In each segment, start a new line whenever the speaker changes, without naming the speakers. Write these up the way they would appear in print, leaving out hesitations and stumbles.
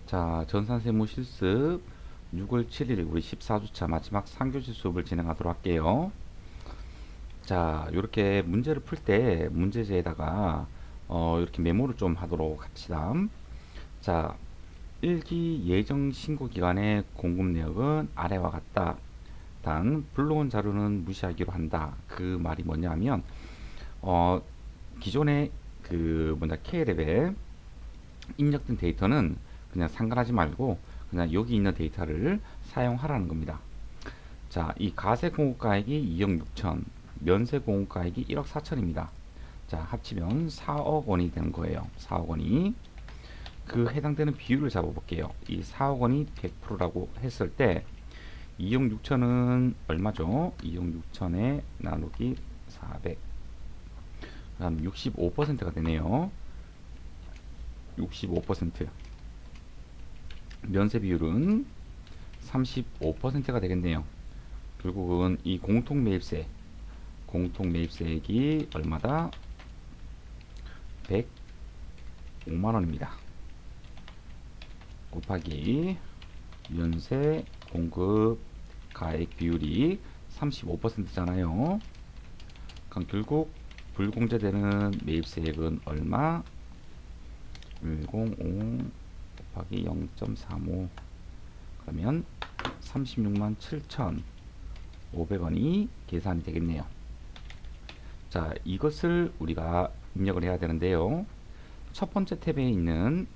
자, 전산세무 실습 6월 7일 우리 14주차 마지막 3교시 수업을 진행하도록 할게요. 자, 이렇게 문제를 풀 때 문제지에다가 이렇게 메모를 좀 하도록 합시다. 자, 1기 예정 신고 기간의 공급 내역은 아래와 같다. 단, 불러온 자료는 무시하기로 한다. 그 말이 뭐냐면 어, 기존의 KL앱에 입력된 데이터는 그냥 상관하지 말고 그냥 여기 있는 데이터를 사용하라는 겁니다. 자, 이 가세 공급가액이 2억 6천, 면세 공급가액이 1억 4천입니다. 자, 합치면 4억 원이 되는 거예요. 4억 원이. 그 해당되는 비율을 잡아볼게요. 이 4억 원이 100%라고 했을 때 2억 6천은 얼마죠? 2억 6천에 나누기 400. 그럼 65%가 되네요. 65%. 면세 비율은 35%가 되겠네요. 결국은 이 공통매입세액이 얼마다? 105만 원입니다. 곱하기 면세 공급 가액 비율이 35%잖아요. 그럼 결국 불공제되는 매입세액은 얼마? 105 곱하기 0.35 그러면 36만 7,500원이 계산이 되겠네요. 자, 이것을 우리가 입력을 해야 되는데요. 첫 번째 탭에 있는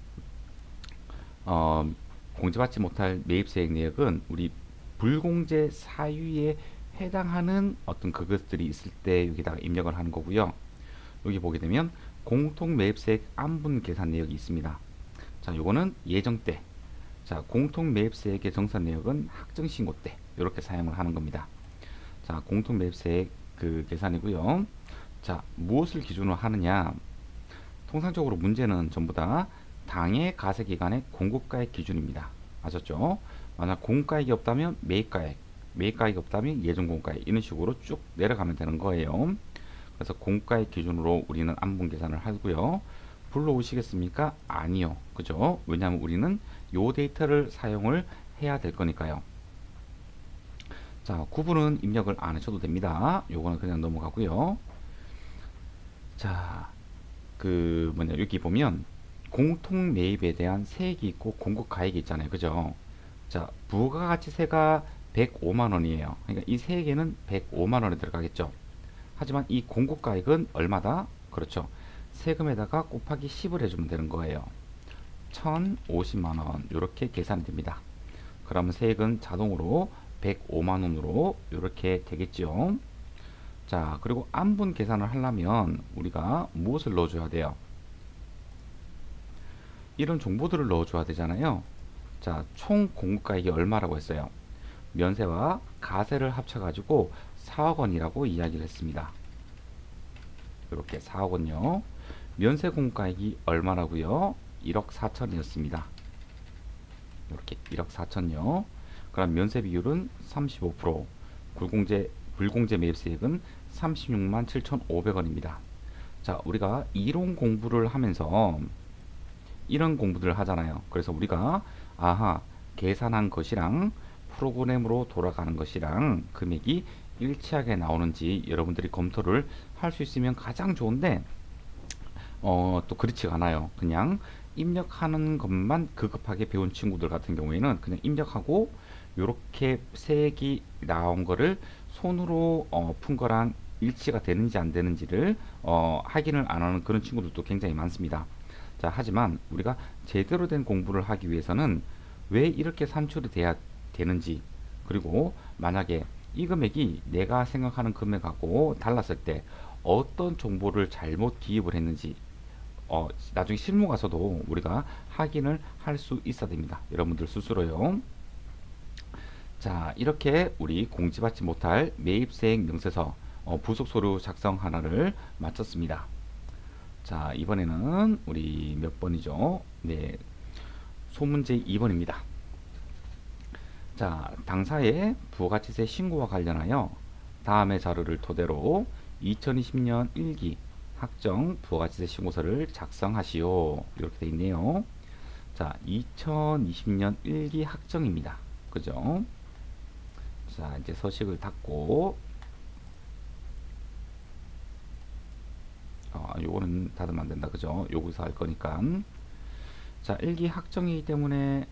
공제받지 못할 매입세액 내역은 우리 불공제 사유에 해당하는 어떤 그것들이 있을 때 여기다가 입력을 하는 거고요. 여기 보게 되면 공통 매입세액 안분 계산 내역이 있습니다. 자, 요거는 예정 때. 자, 공통 매입세액의 정산 내역은 확정 신고 때 이렇게 사용을 하는 겁니다. 자, 공통 매입세액 그 계산이고요. 자, 무엇을 기준으로 하느냐? 통상적으로 문제는 전부 다 당해 가세 기간의 공급가액 기준입니다. 아셨죠? 만약 공급가액이 없다면 매입가액, 매입가액이 없다면 예정 공급가액 이런 식으로 쭉 내려가면 되는 거예요. 그래서 공급가액 기준으로 우리는 안분 계산을 하고요. 불러오시겠습니까? 아니요. 그죠? 왜냐하면 우리는 요 데이터를 사용을 해야 될 거니까요. 자, 구분은 입력을 안 하셔도 됩니다. 요거는 그냥 넘어가고요. 자, 여기 보면 공통 매입에 대한 세액이 있고 공급 가액이 있잖아요. 그죠? 자, 부가가치세가 105만 원이에요. 그러니까 이 세액에는 105만 원이 들어가겠죠. 하지만 이 공급 가액은 얼마다? 그렇죠. 세금에다가 곱하기 10을 해주면 되는 거예요. 1050만 원 이렇게 계산이 됩니다. 그러면 세액은 자동으로 105만 원으로 이렇게 되겠죠. 자, 그리고 안분 계산을 하려면 우리가 무엇을 넣어줘야 돼요? 이런 정보들을 넣어줘야 되잖아요. 자, 총 공급가액이 얼마라고 했어요? 면세와 가세를 합쳐가지고 4억 원이라고 이야기를 했습니다. 이렇게 4억 원요. 면세 공급가액이 얼마라고요? 1억 4천이었습니다. 이렇게 1억 4천요. 그럼 면세 비율은 35%, 불공제 매입세액은 36만 7,500원입니다. 자, 우리가 이론 공부를 하면서 이런 공부들을 하잖아요. 그래서 우리가 계산한 것이랑 프로그램으로 돌아가는 것이랑 금액이 일치하게 나오는지 여러분들이 검토를 할 수 있으면 가장 좋은데 또 그렇지가 않아요. 그냥 입력하는 것만 급하게 배운 친구들 같은 경우에는 그냥 입력하고 이렇게 색이 나온 거를 손으로 푼 거랑 일치가 되는지 안 되는지를 확인을 안 하는 그런 친구들도 굉장히 많습니다. 자, 하지만 우리가 제대로 된 공부를 하기 위해서는 왜 이렇게 산출이 돼야 되는지, 그리고 만약에 이 금액이 내가 생각하는 금액하고 달랐을 때 어떤 정보를 잘못 기입을 했는지 나중에 실무 가서도 우리가 확인을 할 수 있어야 됩니다. 여러분들 스스로요. 자, 이렇게 우리 공지받지 못할 매입세액 명세서 부속 서류 작성 하나를 마쳤습니다. 자, 이번에는 우리 몇 번이죠? 네, 소문제 2번입니다. 자, 당사의 부가가치세 신고와 관련하여 다음의 자료를 토대로 2020년 1기 확정 부가가치세 신고서를 작성하시오. 이렇게 되어 있네요. 자, 2020년 1기 학정입니다. 그죠? 자, 이제 서식을 닫고, 요거는 닫으면 안 된다. 그죠? 여기서 할 거니까. 자, 1기 학정이기 때문에,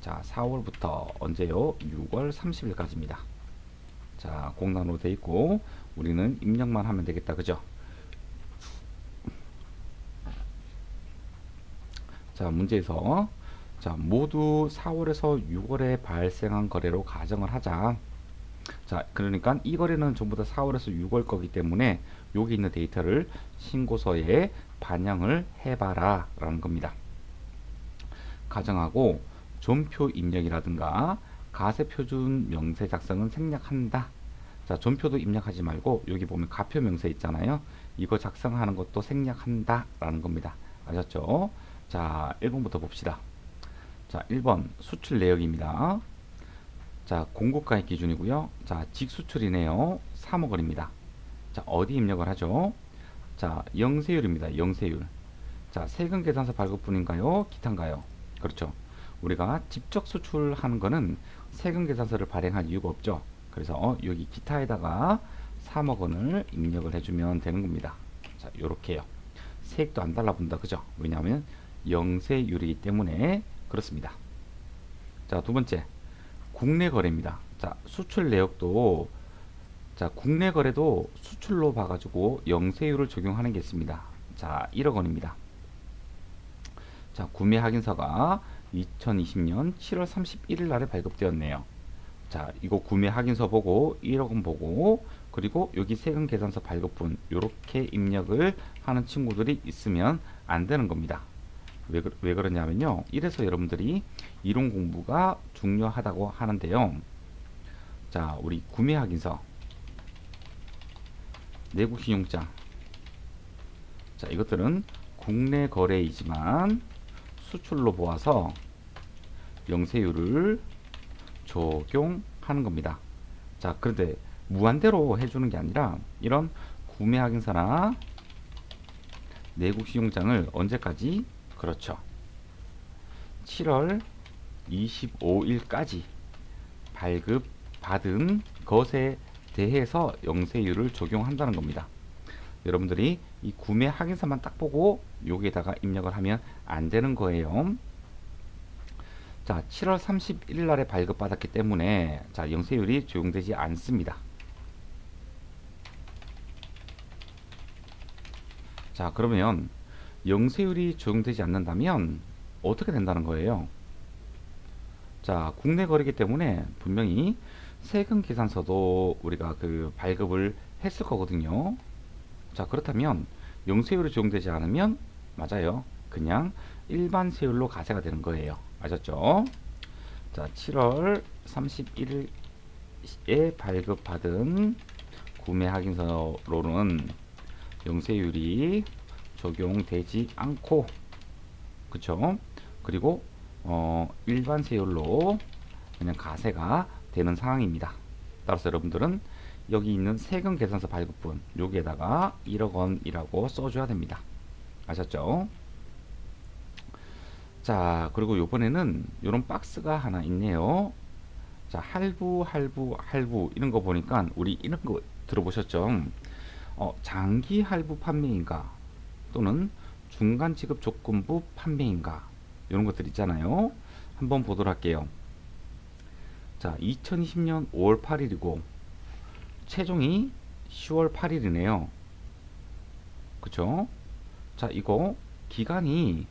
자, 4월부터 언제요? 6월 30일까지입니다. 자, 공란으로 돼 있고, 우리는 입력만 하면 되겠다. 그죠? 자, 문제에서, 자, 모두 4월에서 6월에 발생한 거래로 가정을 하자. 자, 그러니까 이 거래는 전부 다 4월에서 6월 거기 때문에 여기 있는 데이터를 신고서에 반영을 해봐라 라는 겁니다. 가정하고 존표 입력이라든가 가세표준 명세 작성은 생략한다. 자, 존표도 입력하지 말고 여기 보면 가표 명세 있잖아요. 이거 작성하는 것도 생략한다 라는 겁니다. 아셨죠? 자, 1번부터 봅시다. 자, 1번 수출 내역입니다. 자, 공급가액 기준이고요. 자, 직수출이네요. 3억 원입니다. 자, 어디 입력을 하죠? 자, 영세율입니다. 영세율. 자, 세금 계산서 발급분인가요? 기타인가요? 그렇죠. 우리가 직접 수출하는 거는 세금 계산서를 발행할 이유가 없죠. 그래서 여기 기타에다가 3억 원을 입력을 해주면 되는 겁니다. 자, 요렇게요. 세액도 안 달라붙는다. 그죠? 왜냐하면 영세율이기 때문에 그렇습니다. 자, 두 번째. 국내 거래입니다. 자, 수출 내역도 자, 국내 거래도 수출로 봐가지고 영세율을 적용하는 게 있습니다. 자, 1억 원입니다. 자, 구매 확인서가 2020년 7월 31일 날에 발급되었네요. 자, 이거 구매 확인서 보고 1억 원 보고 그리고 여기 세금 계산서 발급분 이렇게 입력을 하는 친구들이 있으면 안 되는 겁니다. 왜 그러냐면요. 이래서 여러분들이 이론 공부가 중요하다고 하는데요. 자, 우리 구매 확인서, 내국 신용장. 자, 이것들은 국내 거래이지만 수출로 보아서 영세율을 적용하는 겁니다. 자, 그런데 무한대로 해주는 게 아니라 이런 구매 확인서나 내국 신용장을 언제까지? 그렇죠. 7월 25일까지 발급받은 것에 대해서 영세율을 적용한다는 겁니다. 여러분들이 이 구매 확인서만 딱 보고 여기에다가 입력을 하면 안 되는 거예요. 자, 7월 31일 날에 발급받았기 때문에 자, 영세율이 적용되지 않습니다. 자, 그러면 영세율이 적용되지 않는다면 어떻게 된다는 거예요? 자, 국내 거래이기 때문에 분명히 세금 계산서도 우리가 그 발급을 했을 거거든요. 자, 그렇다면 영세율이 적용되지 않으면 맞아요. 그냥 일반 세율로 가세가 되는 거예요. 아셨죠? 자, 7월 31일에 발급받은 구매 확인서로는 영세율이 적용되지 않고 그쵸? 그리고 일반 세율로 그냥 가세가 되는 상황입니다. 따라서 여러분들은 여기 있는 세금 계산서 발급분 여기에다가 1억 원이라고 써줘야 됩니다. 아셨죠? 자, 그리고 요번에는 이런 박스가 하나 있네요. 자, 할부 이런 거 보니까 우리 이런 거 들어보셨죠? 장기 할부 판매인가 또는 중간 지급 조건부 판매인가 이런 것들 있잖아요. 한번 보도록 할게요. 자, 2020년 5월 8일이고 최종이 10월 8일이네요. 그쵸? 자, 이거 기간이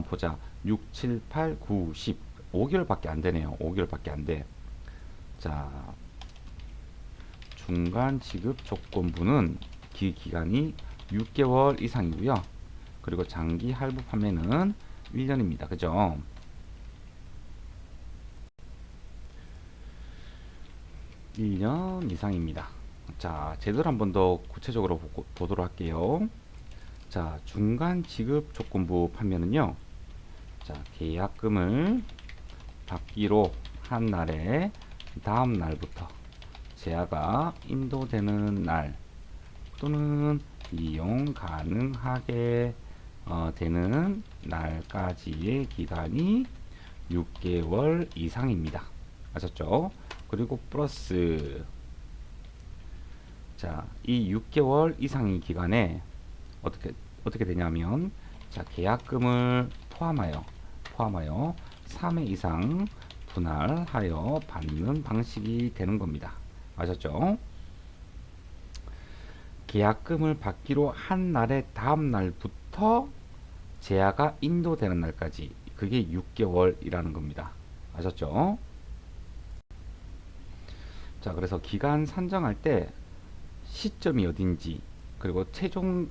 보자. 6, 7, 8, 9, 10 5개월밖에 안 되네요. 5개월밖에 안 돼. 자, 중간 지급 조건부는 기간이 6개월 이상이고요. 그리고 장기 할부 판매는 1년입니다. 그죠? 일 년 이상입니다. 자, 제대로 한 번 더 구체적으로 보도록 할게요. 자, 중간 지급 조건부 판매는요. 자, 계약금을 받기로 한 날에 다음 날부터 제야가 인도되는 날 또는 이용 가능하게 되는 날까지의 기간이 6개월 이상입니다. 아셨죠? 그리고 플러스 자, 이 6개월 이상의 기간에 어떻게 되냐면 자, 계약금을 포함하여 3회 이상 분할하여 받는 방식이 되는 겁니다. 아셨죠? 계약금을 받기로 한 날의 다음 날부터 제야가 인도되는 날까지 그게 6개월이라는 겁니다. 아셨죠? 자, 그래서 기간 산정할 때 시점이 어딘지 그리고 최종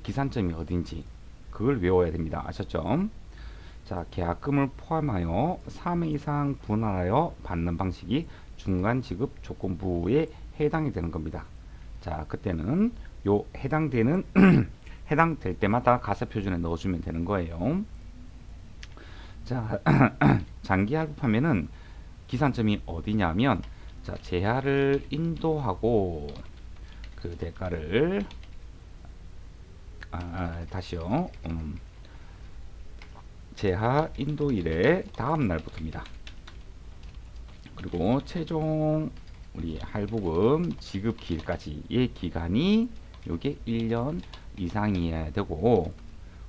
기산점이 어딘지 그걸 외워야 됩니다. 아셨죠? 자, 계약금을 포함하여 3회 이상 분할하여 받는 방식이 중간 지급 조건부에 해당이 되는 겁니다. 자, 그때는 요 해당되는 해당될 때마다 가사 표준에 넣어주면 되는 거예요. 자, 장기 할부하면은 기산점이 어디냐면 자, 제하를 인도하고 그 대가를 다시요. 제하 인도일의 다음 날부터입니다. 그리고 최종 우리 할부금 지급 기일까지의 기간이 요게 1년 이상이어야 되고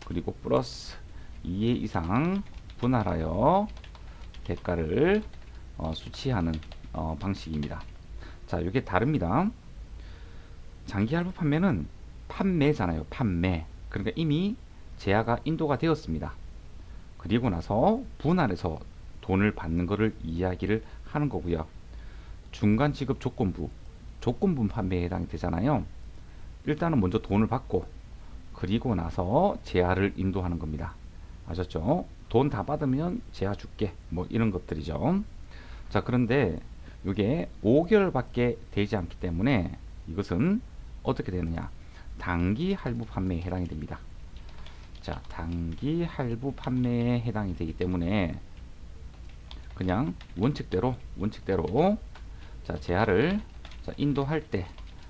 그리고 플러스 2회 이상 분할하여 대가를 수치하는 방식입니다. 자, 요게 다릅니다. 장기 할부 판매는 판매잖아요. 판매. 그러니까 이미 제야가 인도가 되었습니다. 그리고 나서 분할해서 돈을 받는 것을 이야기를 하는 거고요. 중간 지급 조건부 판매에 해당이 되잖아요. 일단은 먼저 돈을 받고 그리고 나서 제야를 인도하는 겁니다. 아셨죠? 돈 다 받으면 제야 줄게 뭐 이런 것들이죠. 자, 그런데 이게 5개월밖에 되지 않기 때문에 이것은 어떻게 되느냐, 단기 할부 판매에 해당이 됩니다. 자, 단기 할부 판매에 해당이 되기 때문에 그냥 원칙대로 자, 제하를 인도할 때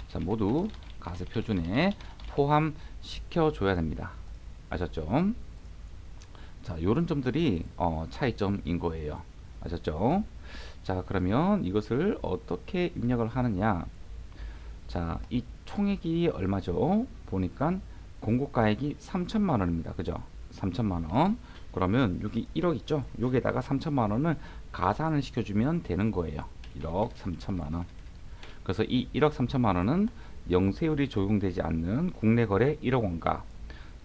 자, 모두 가세 표준에 포함시켜 줘야 됩니다. 아셨죠? 자, 요런 점들이 차이점인 거예요. 아셨죠? 자, 그러면 이것을 어떻게 입력을 하느냐. 자, 이 총액이 얼마죠? 보니까 공고가액이 3천만 원입니다. 그죠? 3천만 원. 그러면 여기 1억 있죠? 여기에다가 3천만 원을 가산을 시켜주면 되는 거예요. 1억 3천만 원. 그래서 이 1억 3천만 원은 영세율이 적용되지 않는 국내 거래 1억 원가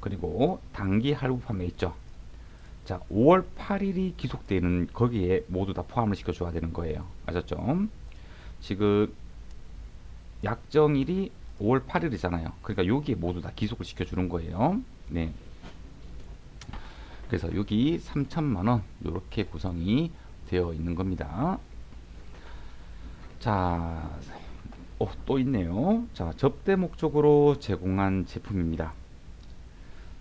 그리고 단기 할부 판매 있죠? 자, 5월 8일이 기속되는 거기에 모두 다 포함을 시켜줘야 되는 거예요. 아셨죠? 지금 약정일이 5월 8일이잖아요. 그러니까 여기에 모두 다 기속을 시켜주는 거예요. 네. 그래서 여기 3천만원 이렇게 구성이 되어 있는 겁니다. 자, 또 있네요. 자, 접대 목적으로 제공한 제품입니다.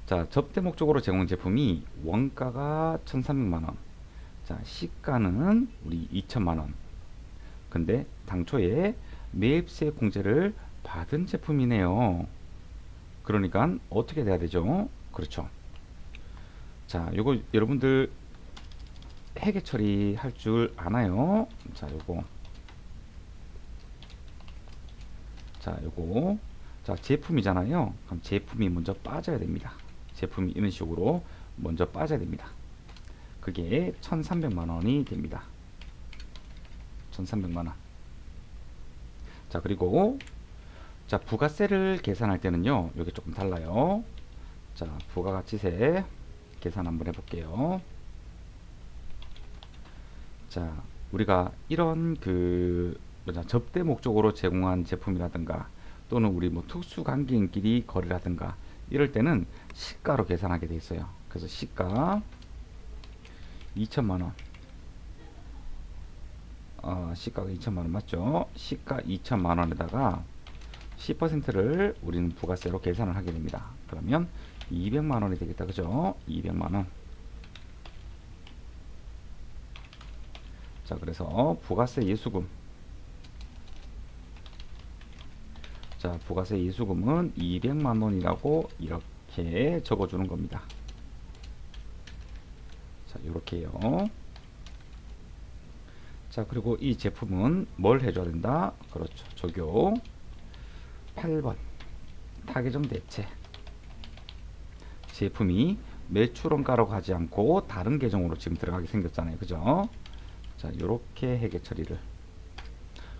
자, 접대 목적으로 제공한 제품이 원가가 1,300만원. 자, 시가는 우리 2천만원. 근데 당초에 매입세 공제를 받은 제품이네요. 그러니까 어떻게 돼야 되죠? 그렇죠. 자, 요거 여러분들 회계 처리할 줄 아나요? 자, 요거 자, 제품이잖아요. 그럼 제품이 먼저 빠져야 됩니다. 제품이 이런 식으로 먼저 빠져야 됩니다. 그게 1,300만원이 됩니다. 1,300만원. 자, 그리고 자, 부가세를 계산할 때는요, 여기 조금 달라요. 자, 부가가치세 계산 한번 해볼게요. 자, 우리가 이런 접대 목적으로 제공한 제품이라든가 또는 우리 뭐 특수관계인끼리 거래라든가 이럴 때는 시가로 계산하게 돼 있어요. 그래서 시가 2천만원. 시가가 2천만원 맞죠? 시가 2천만원에다가 10%를 우리는 부가세로 계산을 하게 됩니다. 그러면 200만원이 되겠다. 그죠? 200만원. 자, 그래서 부가세 예수금. 자, 부가세 예수금은 200만원이라고 이렇게 적어주는 겁니다. 요렇게요. 자, 그리고 이 제품은 뭘 해줘야 된다? 그렇죠. 적용. 8번. 타계정 대체. 제품이 매출원가로 가지 않고 다른 계정으로 지금 들어가게 생겼잖아요. 그죠? 자, 요렇게 해계 처리를.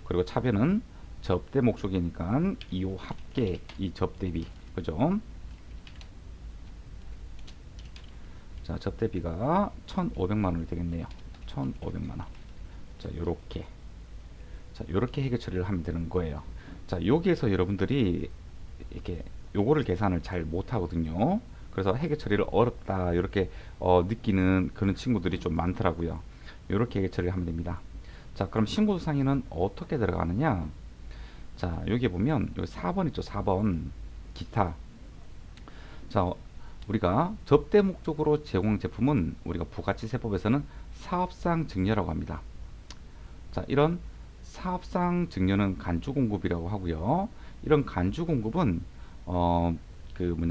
그리고 차변은 접대 목적이니까 이호 합계 이 접대비. 그죠? 자, 접대비가 1,500만 원이 되겠네요. 1,500만 원. 자, 요렇게. 자, 요렇게 해계 처리를 하면 되는 거예요. 자, 여기에서 여러분들이 이렇게 요거를 계산을 잘 못하거든요. 그래서 해계 처리를 어렵다 이렇게 느끼는 그런 친구들이 좀 많더라고요. 이렇게 해계 처리를 하면 됩니다. 자, 그럼 신고서 상에는 어떻게 들어가느냐? 자, 여기 보면 여기 4번 있죠. 4번 기타. 자, 우리가 접대 목적으로 제공 제품은 우리가 부가치세법에서는 사업상 증여라고 합니다. 자, 이런 사업상 증여는 간주공급이라고 하고요. 이런 간주공급은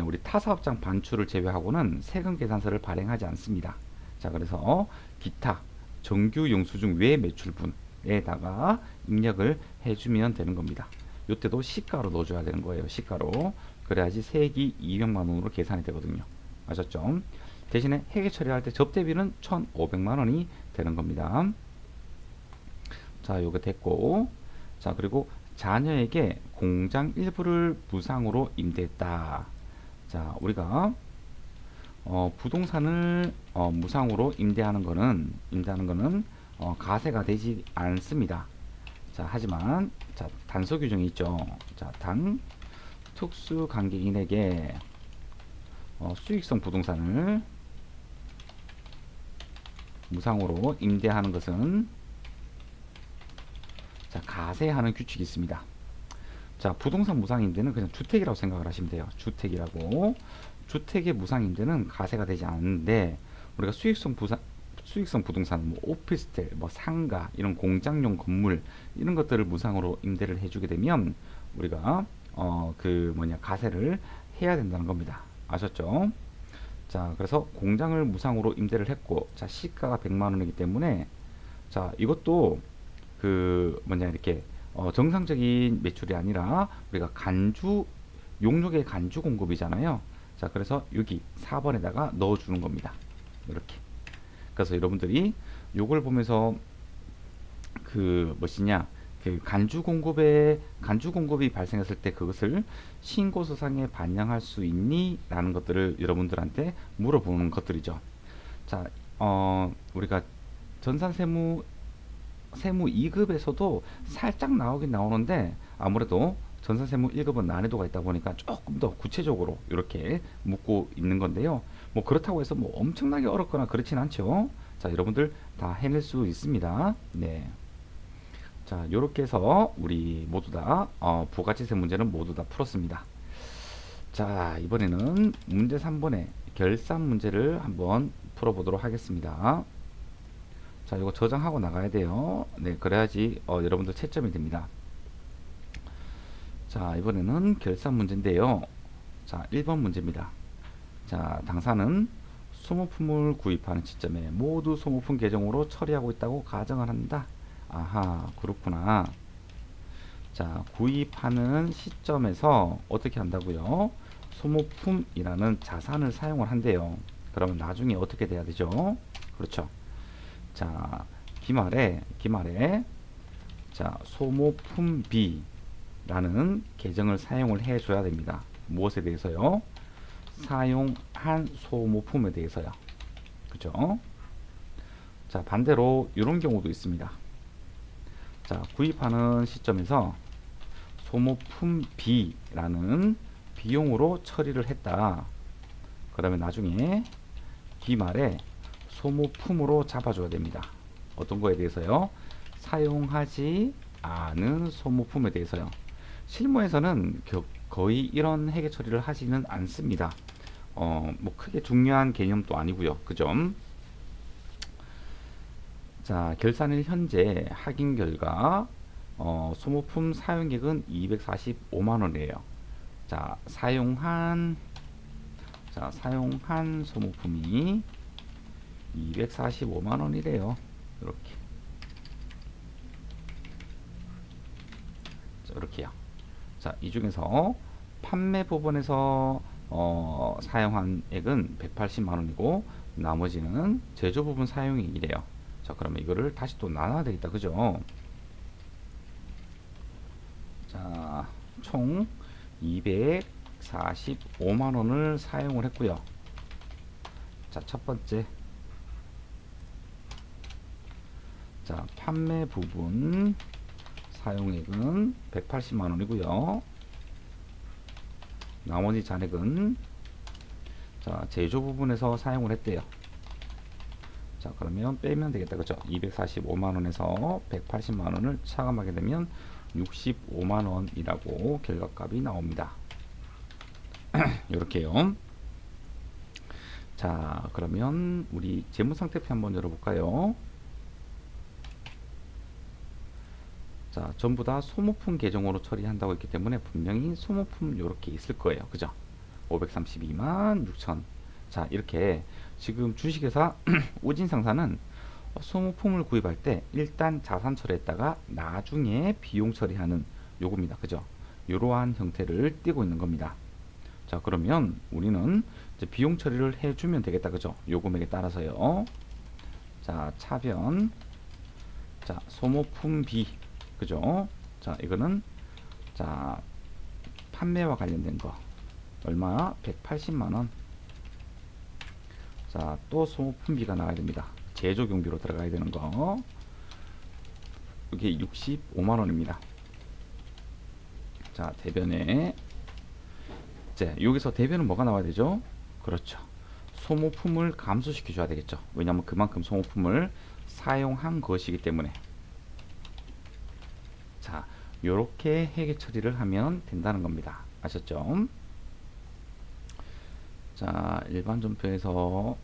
우리 타사업장 반출을 제외하고는 세금 계산서를 발행하지 않습니다. 자, 그래서 기타 정규 영수증 외 매출분에다가 입력을 해주면 되는 겁니다. 이때도 시가로 넣어줘야 되는 거예요. 시가로. 그래야지 세액이 200만 원으로 계산이 되거든요. 아셨죠? 대신에 회계 처리할 때 접대비는 1,500만 원이 되는 겁니다. 자, 요거 됐고. 자, 그리고 자녀에게 공장 일부를 무상으로 임대했다. 자, 우리가 부동산을 무상으로 임대하는 거는 가세가 되지 않습니다. 자, 하지만 자, 단서 규정이 있죠. 자, 단 특수 관계인에게 수익성 부동산을 무상으로 임대하는 것은 자, 가세하는 규칙이 있습니다. 자, 부동산 무상임대는 그냥 주택이라고 생각을 하시면 돼요. 주택이라고. 주택의 무상임대는 가세가 되지 않는데 우리가 수익성 부동산, 뭐 오피스텔, 뭐 상가, 이런 공장용 건물 이런 것들을 무상으로 임대를 해주게 되면 우리가 가세를 해야 된다는 겁니다. 아셨죠? 자, 그래서 공장을 무상으로 임대를 했고, 자, 시가가 100만 원이기 때문에 자, 이것도 이렇게 정상적인 매출이 아니라 우리가 용역의 간주 공급이잖아요. 자, 그래서 여기 4번에다가 넣어주는 겁니다. 이렇게. 그래서 여러분들이 요걸 보면서 간주 공급이 발생했을 때 그것을 신고서상에 반영할 수 있니? 라는 것들을 여러분들한테 물어보는 것들이죠. 자, 우리가 세무 2급에서도 살짝 나오긴 나오는데 아무래도 전산세무 1급은 난이도가 있다 보니까 조금 더 구체적으로 이렇게 묻고 있는 건데요. 뭐 그렇다고 해서 뭐 엄청나게 어렵거나 그렇진 않죠. 자, 여러분들 다 해낼 수 있습니다. 네. 자, 요렇게 해서 우리 모두 다 부가치세 문제는 모두 다 풀었습니다. 자, 이번에는 문제 3번의 결산 문제를 한번 풀어보도록 하겠습니다. 자, 이거 저장하고 나가야 돼요. 네, 그래야지 여러분들 채점이 됩니다. 자, 이번에는 결산 문제인데요. 자, 1번 문제입니다. 자, 당사는 소모품을 구입하는 시점에 모두 소모품 계정으로 처리하고 있다고 가정을 한다. 아하, 그렇구나. 자, 구입하는 시점에서 어떻게 한다고요? 소모품이라는 자산을 사용을 한대요. 그러면 나중에 어떻게 돼야 되죠? 그렇죠. 자, 기말에 자, 소모품 B라는 계정을 사용을 해줘야 됩니다. 무엇에 대해서요? 사용한 소모품에 대해서요. 그죠? 자, 반대로 이런 경우도 있습니다. 자, 구입하는 시점에서 소모품 B라는 비용으로 처리를 했다. 그러면 나중에 기말에 소모품으로 잡아줘야 됩니다. 어떤 거에 대해서요? 사용하지 않은 소모품에 대해서요. 실무에서는 거의 이런 해계 처리를 하지는 않습니다. 뭐 크게 중요한 개념도 아니고요. 그죠? 자, 결산일 현재 확인 결과 소모품 사용액은 245만 원이에요. 자, 사용한 소모품이 245만 원이래요. 이렇게. 자, 이렇게요. 자, 이 중에서 판매 부분에서 사용한 액은 180만 원이고 나머지는 제조 부분 사용액이래요. 자, 그러면 이거를 다시 또 나눠야 되겠다. 그죠? 자, 총 245만 원을 사용을 했고요. 자, 첫 번째. 자, 판매 부분 사용액은 180만 원이고요. 나머지 잔액은 자, 제조 부분에서 사용을 했대요. 자, 그러면 빼면 되겠다. 그죠? 245만 원에서 180만 원을 차감하게 되면 65만 원이라고 결과값이 나옵니다. 이렇게요. 자, 그러면 우리 재무상태표 한번 열어볼까요? 자, 전부 다 소모품 계정으로 처리한다고 했기 때문에 분명히 소모품 이렇게 있을 거예요. 그죠? 532만 6천. 자, 이렇게 지금 주식회사 우진상사는 소모품을 구입할 때 일단 자산 처리했다가 나중에 비용 처리하는 요겁니다. 그죠? 이러한 형태를 띠고 있는 겁니다. 자, 그러면 우리는 이제 비용 처리를 해주면 되겠다. 그죠? 요금액에 따라서요. 자, 차변. 자, 소모품비. 그죠? 자, 이거는 자, 판매와 관련된 거. 얼마? 180만 원. 자, 또 소모품비가 나와야 됩니다. 제조 경비로 들어가야 되는 거. 이게 65만 원입니다. 자, 대변에 이제 여기서 대변은 뭐가 나와야 되죠? 그렇죠. 소모품을 감소시켜 줘야 되겠죠. 왜냐하면 그만큼 소모품을 사용한 것이기 때문에. 자, 요렇게 회계 처리를 하면 된다는 겁니다. 아셨죠? 자, 일반 존표에서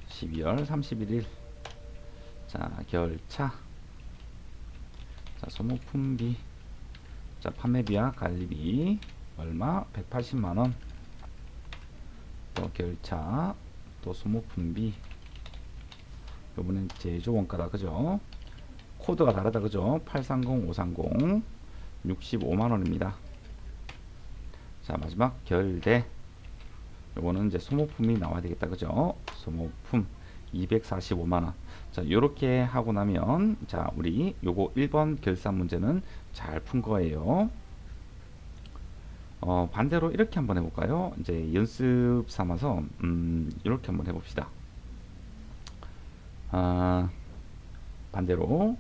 12월 31일 자, 결차. 자, 소모품비. 자, 판매비와 관리비 얼마? 180만 원. 또 결차. 또 소모품비. 요번엔 제조 원가다. 그죠? 코드가 다르다. 그죠? 830, 530 65만 원입니다. 자, 마지막 결대. 요거는 이제 소모품이 나와야 되겠다. 그죠? 소모품 245만 원. 자, 요렇게 하고 나면 자, 우리 요거 1번 결산 문제는 잘 푼 거예요. 반대로 이렇게 한번 해볼까요? 이제 연습 삼아서 이렇게 한번 해봅시다. 반대로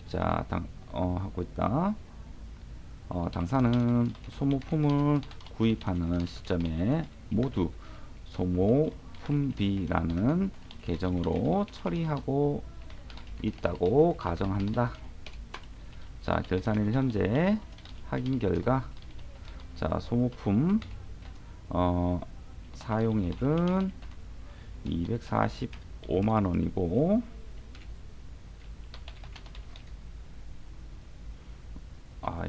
자, 하고 있다. 당사는 소모품을 구입하는 시점에 모두 소모품비라는 계정으로 처리하고 있다고 가정한다. 자, 결산일 현재 확인 결과 자, 소모품 사용액은 245만 원이고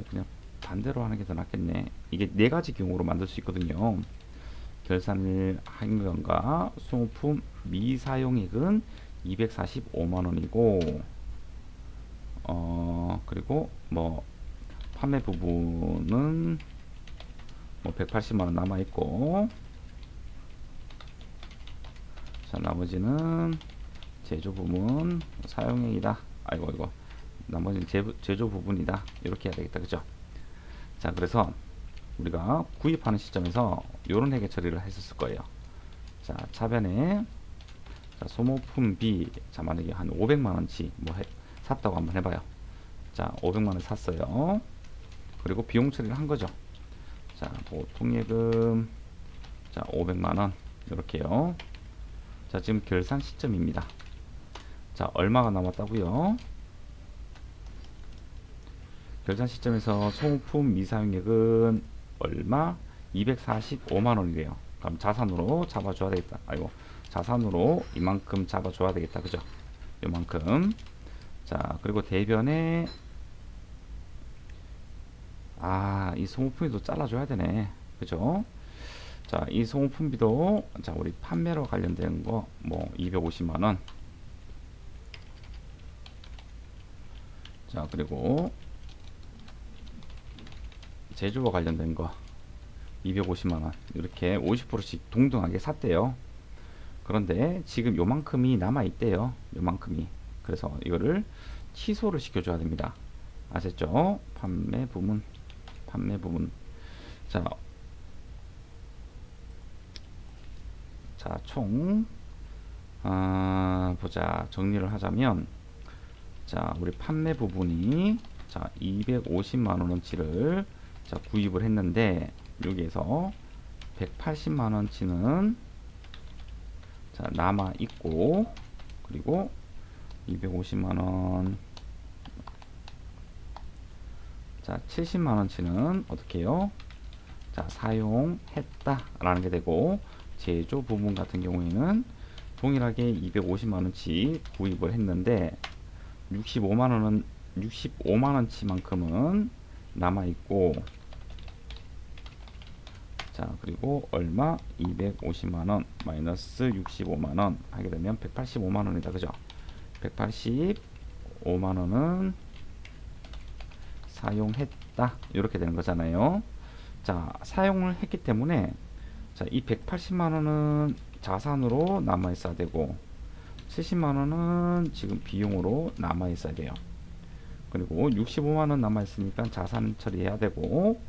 그냥 반대로 하는 게 더 낫겠네. 이게 네 가지 경우로 만들 수 있거든요. 결산일 할인금과 소모품 미사용액은 245만 원이고 그리고 뭐 판매 부분은 뭐 180만 원 남아 있고 자, 나머지는 제조 부분 사용액이다. 아이고 나머지는 제조 부분이다. 이렇게 해야 되겠다. 그죠? 자, 그래서 우리가 구입하는 시점에서 이런 회계 처리를 했었을 거예요. 자, 차변에 자, 소모품비 자, 만약에 한 500만 원치 뭐 샀다고 한번 해봐요. 자, 500만 원 샀어요. 그리고 비용 처리를 한 거죠. 자, 보통예금 자, 500만 원 이렇게요. 자, 지금 결산 시점입니다. 자, 얼마가 남았다고요? 결산 시점에서 소모품 미사용액은 얼마? 245만 원이래요. 그럼 자산으로 잡아줘야 되겠다. 자산으로 이만큼 잡아줘야 되겠다. 그죠? 요만큼. 자, 그리고 대변에 이 소모품도 잘라줘야 되네. 그죠? 자, 이 소모품비도 자, 우리 판매로 관련된 거 뭐 250만 원. 자, 그리고 제조와 관련된 거 250만 원. 이렇게 50%씩 동등하게 샀대요. 그런데 지금 요만큼이 남아 있대요. 요만큼이. 그래서 이거를 취소를 시켜줘야 됩니다. 아셨죠? 판매 부문, 판매 부문. 자, 총 보자. 정리를 하자면, 자, 우리 판매 부분이 자 250만 원어치를 자 구입을 했는데 여기에서 180만 원치는 자 남아 있고, 그리고 250만 원, 자 70만 원치는 어떻게 해요? 자 사용했다 라는 게 되고, 제조 부분 같은 경우에는 동일하게 250만 원치 구입을 했는데 65만 원은 65만 원치만큼은 남아 있고, 자 그리고 얼마 250만 원 마이너스 65만 원 하게 되면 185만 원이다. 그죠? 185만 원은 사용했다 이렇게 되는 거잖아요. 자 사용을 했기 때문에 자 이 180만 원은 자산으로 남아 있어야 되고 70만 원은 지금 비용으로 남아 있어야 돼요. 그리고 65만 원 남아 있으니까 자산 처리해야 되고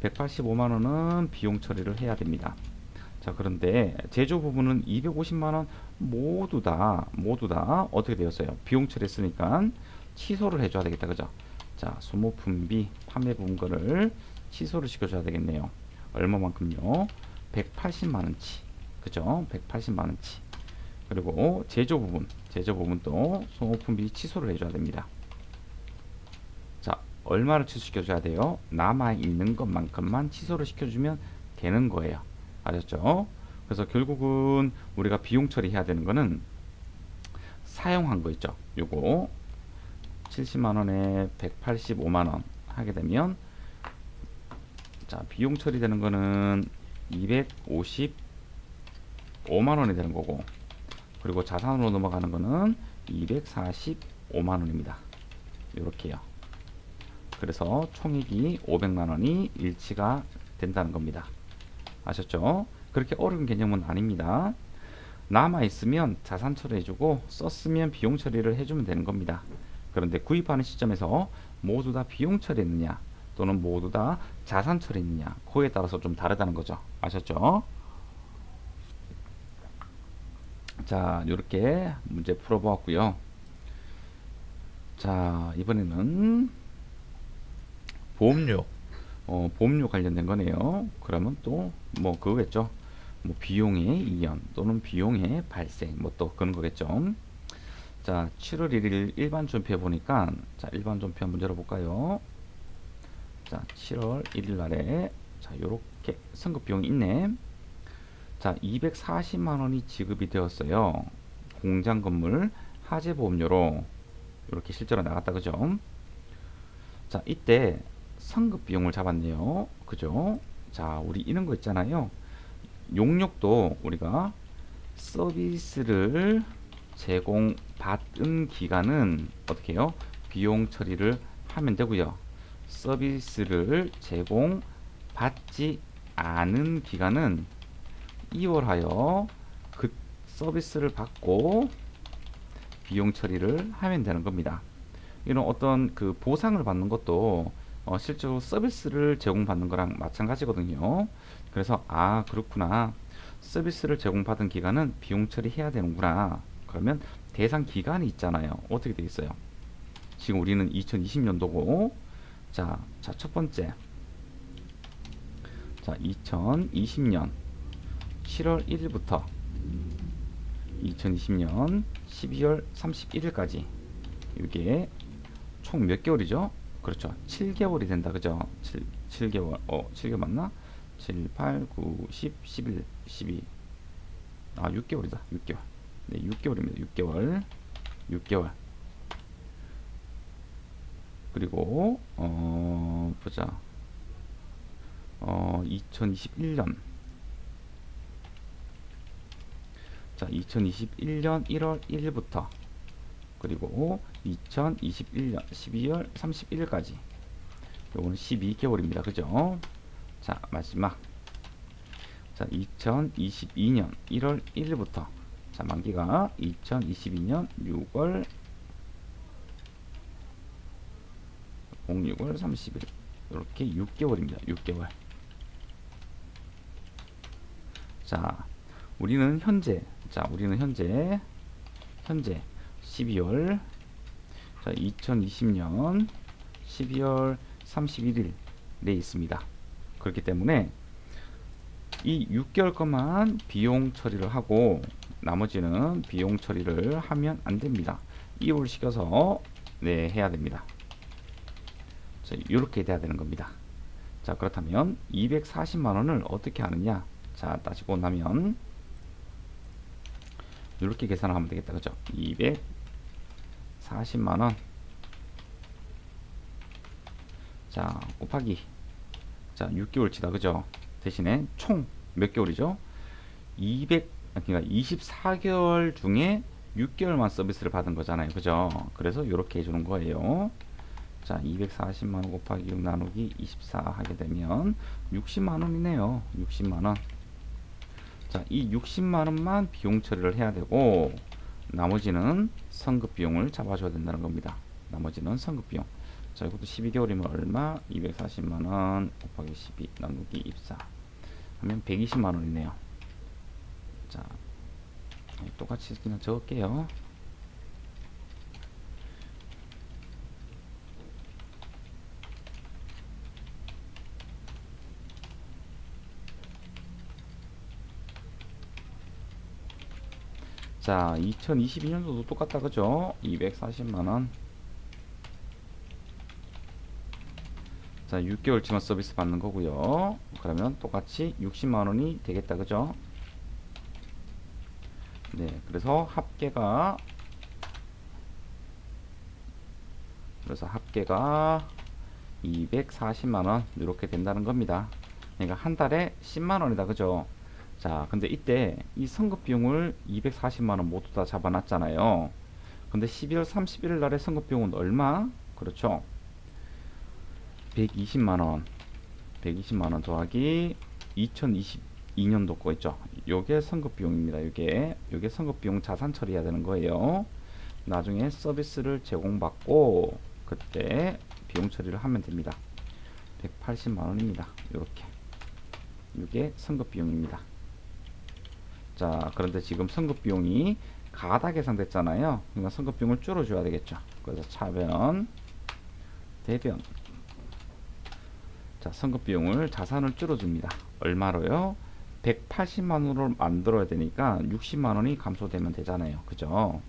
185만 원은 비용 처리를 해야 됩니다. 자 그런데 제조 부분은 250만 원 모두 다 어떻게 되었어요? 비용 처리했으니까 취소를 해줘야 되겠다. 그죠? 자 소모품비 판매 부분 거를 취소를 시켜줘야 되겠네요. 얼마만큼요? 180만 원치. 그죠? 180만 원치. 그리고 제조 부분도 소모품비 취소를 해줘야 됩니다. 자 얼마를 취소시켜줘야 돼요? 남아있는 것만큼만 취소를 시켜주면 되는 거예요. 아셨죠? 그래서 결국은 우리가 비용 처리해야 되는 거는 사용한 거 있죠. 요거 70만원에 185만원 하게 되면 자 비용 처리되는 거는 255만원이 되는 거고, 그리고 자산으로 넘어가는 거는 245만원입니다. 이렇게요. 그래서 총액이 500만원이 일치가 된다는 겁니다. 아셨죠? 그렇게 어려운 개념은 아닙니다. 남아있으면 자산 처리해주고 썼으면 비용 처리를 해주면 되는 겁니다. 그런데 구입하는 시점에서 모두 다 비용 처리했느냐 또는 모두 다 자산 처리했느냐, 그에 따라서 좀 다르다는 거죠. 아셨죠? 자 이렇게 문제 풀어보았고요. 자 이번에는 보험료, 보험료 관련된 거네요. 그러면 또 뭐 그거겠죠. 뭐 비용의 이연 또는 비용의 발생 뭐 또 그런 거겠죠. 자 7월 1일 일반 존표 보니까 자 일반 존표 한번 열어볼까요? 자 7월 1일 날에 자 요렇게 선급 비용이 있네. 자 240만원이 지급이 되었어요. 공장 건물 하재 보험료로 이렇게 실제로 나갔다. 그죠? 자 이때 선급 비용을 잡았네요. 그죠? 자 우리 이런 거 있잖아요. 용역도 우리가 서비스를 제공받은 기간은 어떻게 해요? 비용 처리를 하면 되고요. 서비스를 제공받지 않은 기간은 이월하여 그 서비스를 받고 비용 처리를 하면 되는 겁니다. 이런 어떤 그 보상을 받는 것도 실제로 서비스를 제공받는 거랑 마찬가지거든요. 그래서 아 그렇구나, 서비스를 제공받은 기간은 비용 처리해야 되는구나. 그러면 대상 기간이 있잖아요. 어떻게 되어 있어요? 지금 우리는 2020년도고 첫 번째 자 2020년 7월 1일부터 2020년 12월 31일까지 이게 총 몇 개월이죠? 그렇죠. 7개월이 된다. 그죠? 7개월. 7개월 맞나? 7, 8, 9, 10, 11, 12. 아, 6개월이다. 6개월. 네, 6개월입니다. 6개월. 6개월. 그리고 보자. 2021년, 자, 2021년 1월 1일부터 그리고 2021년 12월 31일까지, 요거는 12개월입니다. 그죠? 자, 마지막, 자, 2022년 1월 1일부터, 자, 만기가 2022년 6월 06월 30일, 이렇게 6개월입니다. 6개월. 자, 우리는 현재, 우리는 현재 12월, 자, 2020년 12월 31일에 있습니다. 그렇기 때문에 이 6개월 것만 비용 처리를 하고 나머지는 비용 처리를 하면 안 됩니다. 이율 시켜서 네, 해야 됩니다. 자, 이렇게 돼야 되는 겁니다. 자, 그렇다면 240만 원을 어떻게 하느냐? 자, 따지고 나면 이렇게 계산을 하면 되겠다. 그죠? 240만 원, 자, 곱하기, 자, 6개월치다. 그죠? 대신에 총 몇 개월이죠? 그러니까 24개월 중에 6개월만 서비스를 받은 거잖아요. 그죠? 그래서 이렇게 해주는 거예요. 자, 240만원 곱하기 6 나누기 24 하게 되면 60만원이네요. 60만원. 자, 이 60만원만 비용 처리를 해야 되고 나머지는 선급 비용을 잡아줘야 된다는 겁니다. 나머지는 선급 비용. 자, 이것도 12개월이면 얼마? 240만원 곱하기 12 나누기 24 하면 120만원이네요. 자, 똑같이 그냥 적을게요. 자, 2022년도도 똑같다. 그죠? 240만원. 자, 6개월치만 서비스 받는 거고요. 그러면 똑같이 60만원이 되겠다. 그죠? 네, 그래서 합계가 240만원 이렇게 된다는 겁니다. 그러니까 한 달에 10만원이다. 그죠? 자, 근데 이때 이 선급 비용을 240만원 모두 다 잡아놨잖아요. 근데 12월 31일 날에 선급 비용은 얼마? 그렇죠? 120만원. 120만원 더하기 2022년도 거 있죠? 요게 선급 비용입니다. 요게 선급 비용 자산 처리해야 되는 거예요. 나중에 서비스를 제공받고 그때 비용 처리를 하면 됩니다. 180만원입니다. 요렇게. 요게 선급 비용입니다. 자, 그런데 지금 선급 비용이 가다 계산됐잖아요. 그러니까 선급 비용을 줄여줘야 되겠죠. 그래서 차변, 대변. 자, 선급 비용을 자산을 줄여줍니다. 얼마로요? 180만원으로 만들어야 되니까 60만원이 감소되면 되잖아요. 그죠?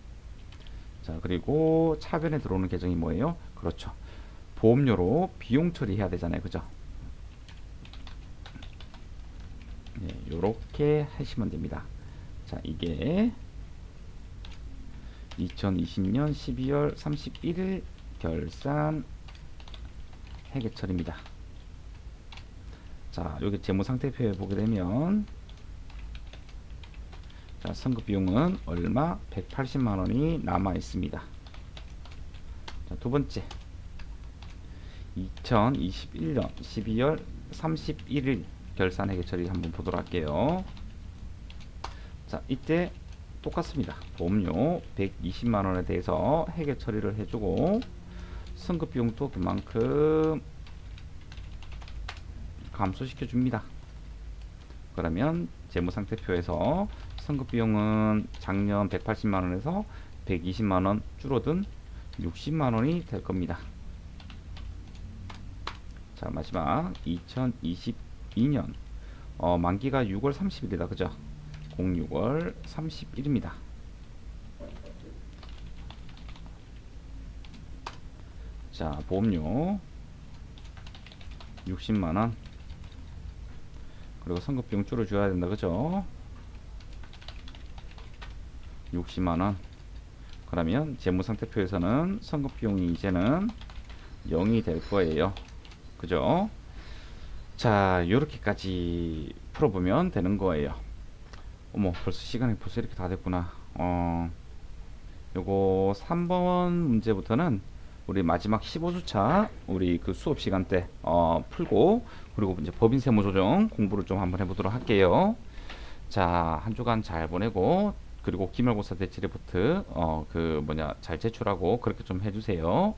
자, 그리고 차변에 들어오는 계정이 뭐예요? 그렇죠. 보험료로 비용 처리해야 되잖아요. 그죠? 네, 요렇게 하시면 됩니다. 자, 이게 2020년 12월 31일 결산 회계처리입니다. 자, 여기 재무상태표에 보게 되면 자, 선급 비용은 얼마? 180만원이 남아 있습니다. 자, 두 번째 2021년 12월 31일 결산 회계 처리 한번 보도록 할게요. 자, 이때 똑같습니다. 보험료 120만원에 대해서 회계 처리를 해주고 선급 비용도 그만큼 감소시켜 줍니다. 그러면 재무상태표에서 선급 비용은 작년 180만원에서 120만원 줄어든 60만원이 될 겁니다. 자, 마지막 2022년 만기가 6월 30일이다. 그죠? 06월 31일입니다. 자, 보험료 60만원. 그리고 선급 비용 줄여줘야 된다. 그죠? 60만원. 그러면 재무상태표에서는 선급 비용이 이제는 0이 될 거예요. 그죠? 자, 요렇게까지 풀어보면 되는 거예요. 어머, 벌써 시간이 벌써 이렇게 다 됐구나. 요거 3번 문제부터는 우리 마지막 15주차 우리 그 수업 시간 때 풀고, 그리고 이제 법인 세무 조정 공부를 좀 한번 해보도록 할게요. 자, 한 주간 잘 보내고, 그리고 기말고사 대체 리포트 그 뭐냐 잘 제출하고 그렇게 좀 해주세요.